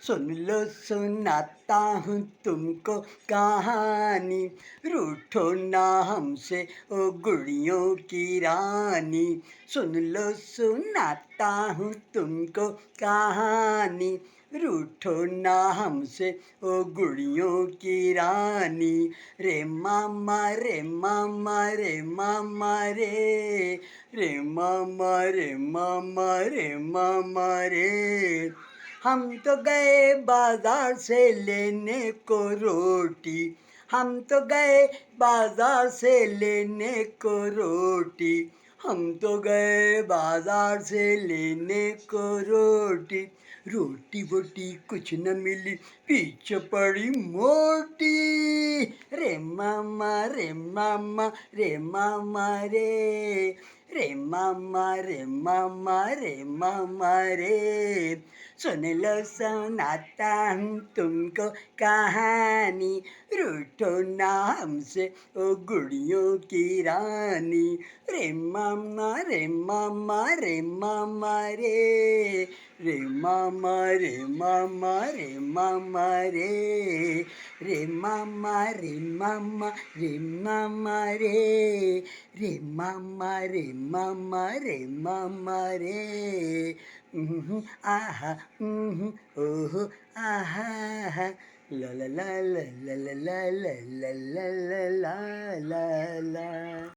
सुन लो सुनाता हूँ तुमको कहानी, रूठो ना हमसे ओ गुड़ियों की रानी। सुन लो सुनाता हूँ तुमको कहानी, रूठो ना हमसे ओ गुड़ियों की रानी। रे मामा रे मामा रे मामा रे मामा रे मामा रे मामा रे। हम तो गए बाजार से लेने को रोटी, हम तो गए बाजार से लेने को रोटी, हम तो गए बाजार से लेने को रोटी। रोटी वोटी कुछ न मिली, पीछे पड़ी मोटी। रे मामा रे मामा रे मामा रे मामा रे मामा रे मामा रे। सुन लो सुनाता हूँ तुमको कहानी, रूठो ना हमसे ओ गुड़ियों की रानी। रे मामा रे मामा रे मामा रे मामा रे मामा रे मामा रे मामा रे मामा रे मामा रे मामा रे मामा रे मामा रे। आहा ओहो आहा, ला ला ला ला ला ला ला ला ला ला ला ला ला।